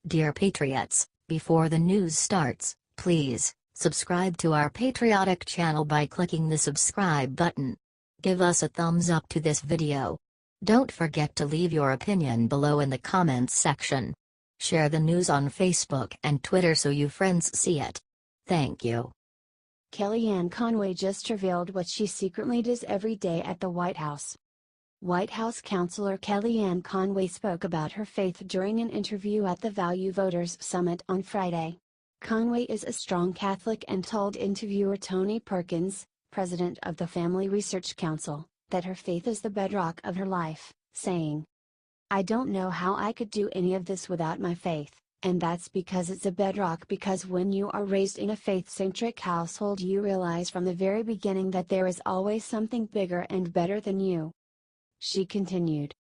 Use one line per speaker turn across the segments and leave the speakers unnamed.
Dear Patriots, before the news starts, please subscribe to our patriotic channel by clicking the subscribe button. Give us a thumbs up to this video. Don't forget to leave your opinion below in the comments section. Share the news on Facebook and Twitter so your friends see it. Thank you.
Kellyanne Conway just revealed what she secretly does every day at the White House. White House counselor Kellyanne Conway spoke about her faith during an interview at the Value Voters Summit on Friday. Conway is a strong Catholic and told interviewer Tony Perkins, president of the Family Research Council, that her faith is the bedrock of her life, saying, "I don't know how I could do any of this without my faith, and that's because it's a bedrock, because when you are raised in a faith-centric household you realize from the very beginning that there is always something bigger and better than you." She continued,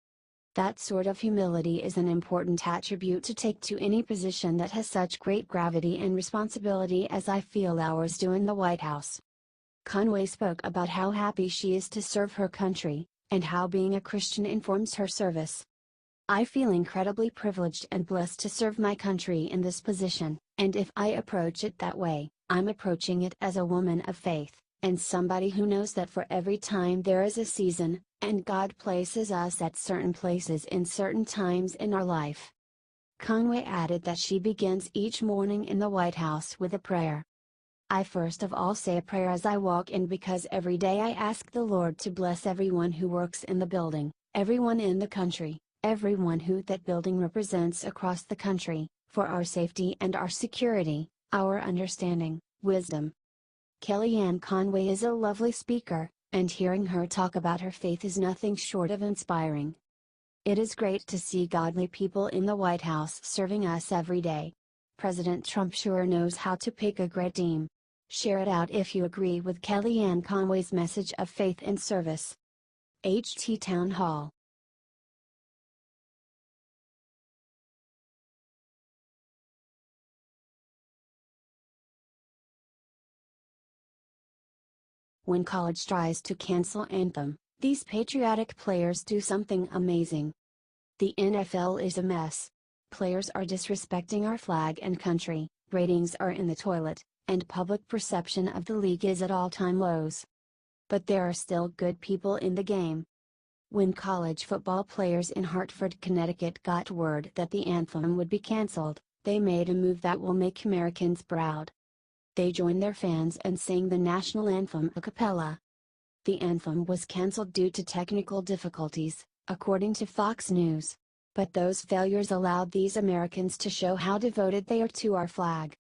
"That sort of humility is an important attribute to take to any position that has such great gravity and responsibility as I feel ours do in the White House." Conway spoke about how happy she is to serve her country, and how being a Christian informs her service. "I feel incredibly privileged and blessed to serve my country in this position, and if I approach it that way, I'm approaching it as a woman of faith, and somebody who knows that for every time there is a season, and God places us at certain places in certain times in our life." Conway added that she begins each morning in the White House with a prayer. "I first of all say a prayer as I walk in, because every day I ask the Lord to bless everyone who works in the building, everyone in the country, everyone who that building represents across the country, for our safety and our security, our understanding, wisdom." Kellyanne Conway is a lovely speaker, and hearing her talk about her faith is nothing short of inspiring. "It is great to see godly people in the White House serving us every day. President Trump sure knows how to pick a great team." Share it out if you agree with Kellyanne Conway's message of faith and service. HT Town Hall. When college tries to cancel anthem, these patriotic players do something amazing. The NFL is a mess. Players are disrespecting our flag and country, ratings are in the toilet, and public perception of the league is at all-time lows. But there are still good people in the game. When college football players in Hartford, Connecticut got word that the anthem would be canceled, they made a move that will make Americans proud. They joined their fans and sang the national anthem a cappella. The anthem was canceled due to technical difficulties, according to Fox News. But those failures allowed these Americans to show how devoted they are to our flag.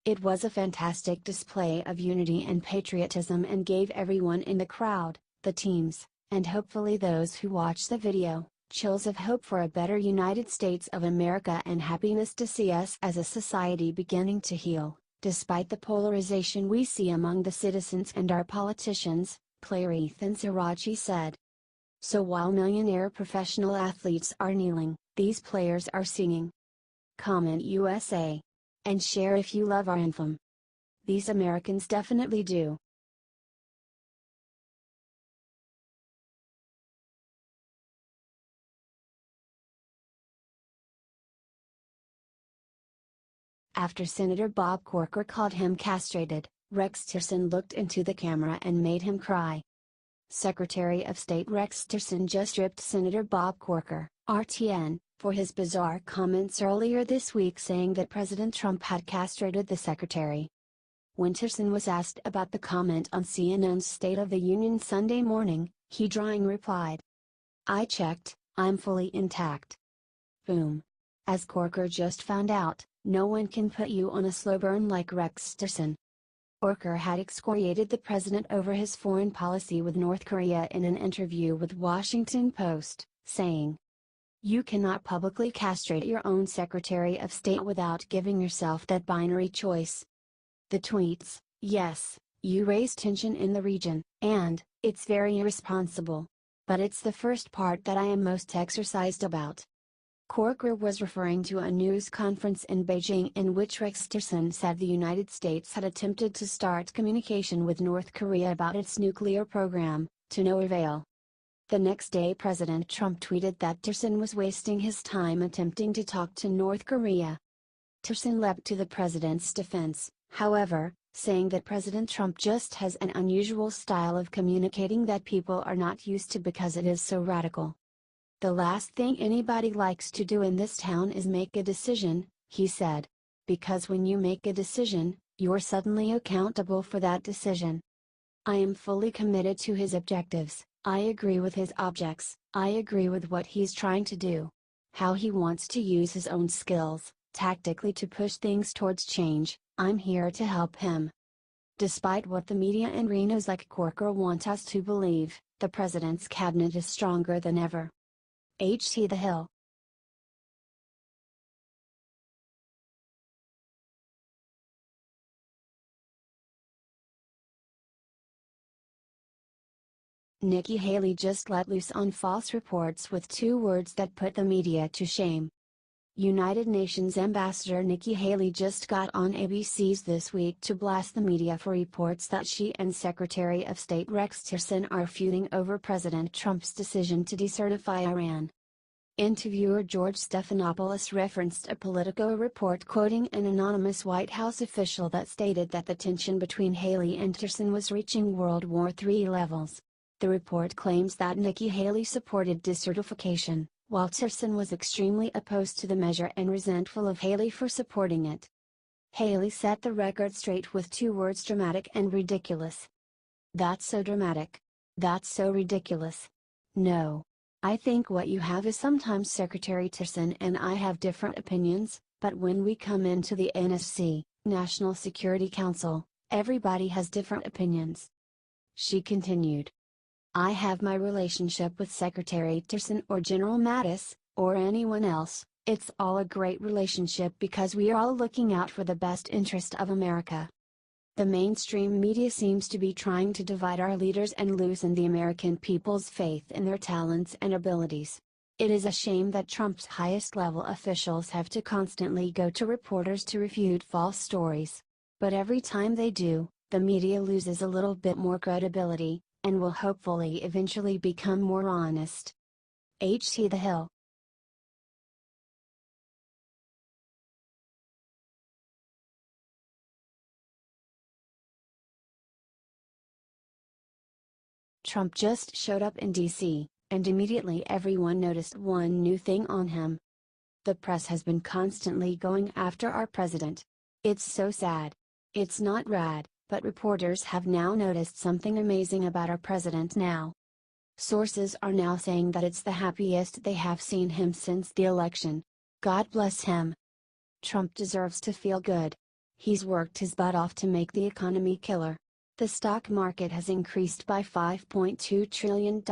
It was a fantastic display of unity and patriotism and gave everyone in the crowd, the teams, and hopefully those who watch the video, chills of hope for a better United States of America and happiness to see us as a society beginning to heal, despite the polarization we see among the citizens and our politicians, player Ethan Sirachi said. So while millionaire professional athletes are kneeling, these players are singing. Comment USA. And share if you love our anthem. These Americans definitely do. After Senator Bob Corker called him castrated, Rex Tillerson looked into the camera and made him cry. Secretary of State Rex Tillerson just ripped Senator Bob Corker, RTN, for his bizarre comments earlier this week, saying that President Trump had castrated the secretary. When Tillerson was asked about the comment on CNN's State of the Union Sunday morning, he drawing replied, "I checked, I'm fully intact." Boom. As Corker just found out, no one can put you on a slow burn like Rex Tillerson. Corker had excoriated the president over his foreign policy with North Korea in an interview with Washington Post, saying, "You cannot publicly castrate your own Secretary of State without giving yourself that binary choice." The tweets, "Yes, you raise tension in the region, and it's very irresponsible. But it's the first part that I am most exercised about." Corker was referring to a news conference in Beijing in which Rex Tillerson said the United States had attempted to start communication with North Korea about its nuclear program, to no avail. The next day President Trump tweeted that Tillerson was wasting his time attempting to talk to North Korea. Pearson leapt to the president's defense, however, saying that President Trump just has an unusual style of communicating that people are not used to because it is so radical. "The last thing anybody likes to do in this town is make a decision," he said. "Because when you make a decision, you're suddenly accountable for that decision. I am fully committed to his objectives, I agree with his objects, I agree with what he's trying to do. How he wants to use his own skills, tactically to push things towards change, I'm here to help him." Despite what the media and Reno's like Corker want us to believe, the president's cabinet is stronger than ever. HT The Hill. Nikki Haley just let loose on false reports with 2 words that put the media to shame. United Nations Ambassador Nikki Haley just got on ABC's This Week to blast the media for reports that she and Secretary of State Rex Tillerson are feuding over President Trump's decision to decertify Iran. Interviewer George Stephanopoulos referenced a Politico report quoting an anonymous White House official that stated that the tension between Haley and Tillerson was reaching World War III levels. The report claims that Nikki Haley supported decertification, while Tillerson was extremely opposed to the measure and resentful of Haley for supporting it. Haley set the record straight with 2 words: dramatic and ridiculous. "That's so dramatic. That's so ridiculous. No. I think what you have is sometimes Secretary Tillerson and I have different opinions, but when we come into the NSC, National Security Council, everybody has different opinions." She continued. "I have my relationship with Secretary Tillerson or General Mattis, or anyone else, it's all a great relationship because we are all looking out for the best interest of America. The mainstream media seems to be trying to divide our leaders and loosen the American people's faith in their talents and abilities. It is a shame that Trump's highest level officials have to constantly go to reporters to refute false stories. But every time they do, the media loses a little bit more credibility, and will hopefully eventually become more honest." HT The Hill. Trump just showed up in D.C., and immediately everyone noticed one new thing on him. "The press has been constantly going after our president. It's so sad. It's not rad, but reporters have now noticed something amazing about our president now. Sources are now saying that it's the happiest they have seen him since the election. God bless him. Trump deserves to feel good. He's worked his butt off to make the economy killer. The stock market has increased by $5.2 trillion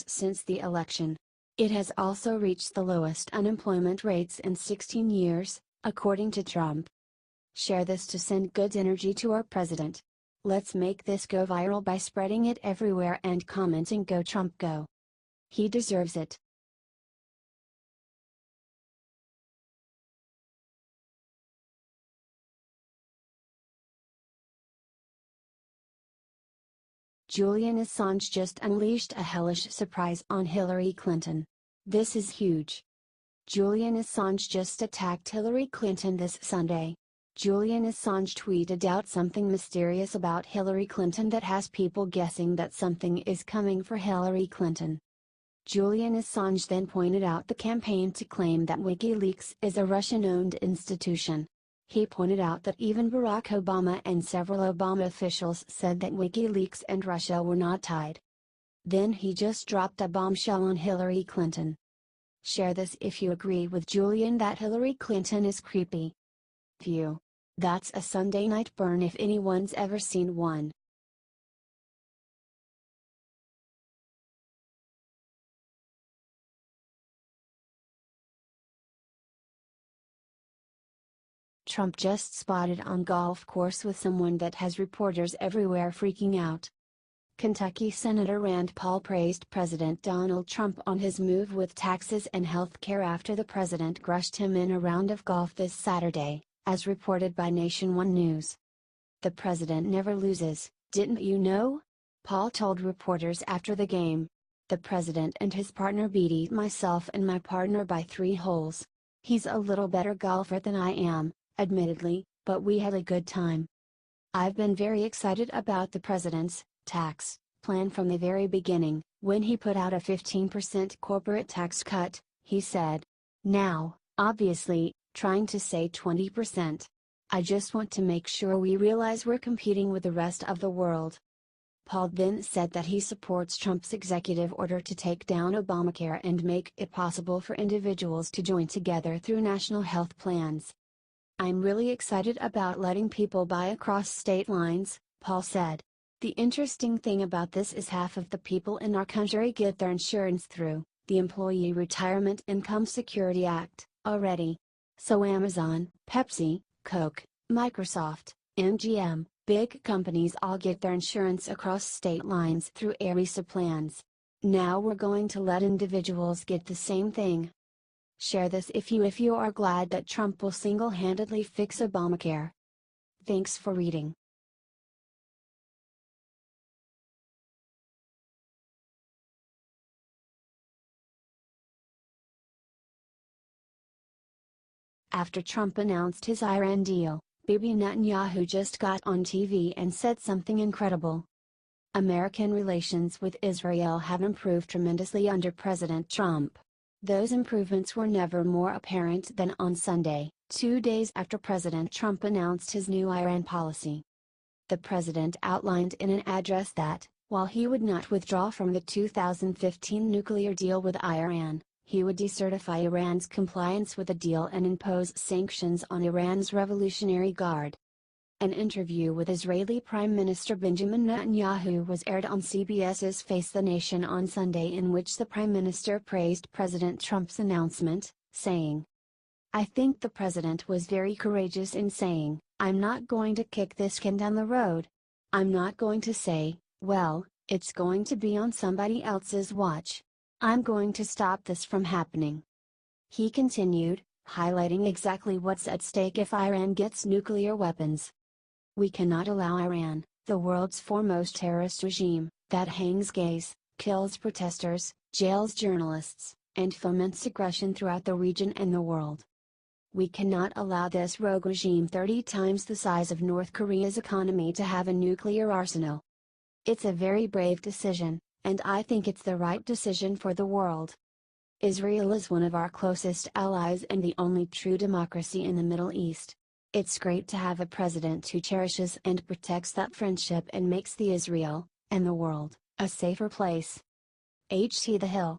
since the election. It has also reached the lowest unemployment rates in 16 years, according to Trump. Share this to send good energy to our president. Let's make this go viral by spreading it everywhere and commenting 'Go Trump Go.' He deserves it." Julian Assange just unleashed a hellish surprise on Hillary Clinton. This is huge. Julian Assange just attacked Hillary Clinton this Sunday. Julian Assange tweeted out something mysterious about Hillary Clinton that has people guessing that something is coming for Hillary Clinton. Julian Assange then pointed out the campaign to claim that WikiLeaks is a Russian-owned institution. He pointed out that even Barack Obama and several Obama officials said that WikiLeaks and Russia were not tied. Then he just dropped a bombshell on Hillary Clinton. Share this if you agree with Julian that Hillary Clinton is creepy. Phew. That's a Sunday night burn if anyone's ever seen one. Trump just spotted on golf course with someone that has reporters everywhere freaking out. Kentucky Senator Rand Paul praised President Donald Trump on his move with taxes and health care after the president crushed him in a round of golf this Saturday, as reported by Nation One News. "The president never loses, didn't you know?" Paul told reporters after the game. "The president and his partner beat myself and my partner by 3 holes. He's a little better golfer than I am, admittedly, but we had a good time. I've been very excited about the president's tax plan from the very beginning. When he put out a 15% corporate tax cut, he said. Now, obviously, trying to say 20%. I just want to make sure we realize we're competing with the rest of the world. Paul then said that he supports Trump's executive order to take down Obamacare and make it possible for individuals to join together through national health plans. I'm really excited about letting people buy across state lines, Paul said. The interesting thing about this is half of the people in our country get their insurance through the Employee Retirement Income Security Act already. So Amazon, Pepsi, Coke, Microsoft, MGM, big companies all get their insurance across state lines through ERISA plans. Now we're going to let individuals get the same thing. Share this if you are glad that Trump will single-handedly fix Obamacare. Thanks for reading. After Trump announced his Iran deal, Bibi Netanyahu just got on TV and said something incredible. American relations with Israel have improved tremendously under President Trump. Those improvements were never more apparent than on Sunday, 2 days after President Trump announced his new Iran policy. The president outlined in an address that, while he would not withdraw from the 2015 nuclear deal with Iran, he would decertify Iran's compliance with the deal and impose sanctions on Iran's Revolutionary Guard. An interview with Israeli Prime Minister Benjamin Netanyahu was aired on CBS's Face the Nation on Sunday, in which the Prime Minister praised President Trump's announcement, saying, "I think the president was very courageous in saying, I'm not going to kick this can down the road. I'm not going to say, well, it's going to be on somebody else's watch. I'm going to stop this from happening." He continued, highlighting exactly what's at stake if Iran gets nuclear weapons. "We cannot allow Iran, the world's foremost terrorist regime, that hangs gays, kills protesters, jails journalists, and foments aggression throughout the region and the world. We cannot allow this rogue regime 30 times the size of North Korea's economy to have a nuclear arsenal. It's a very brave decision, and I think it's the right decision for the world. Israel is one of our closest allies and the only true democracy in the Middle East. It's great to have a president who cherishes and protects that friendship and makes the Israel, and the world, a safer place." H.T. The Hill.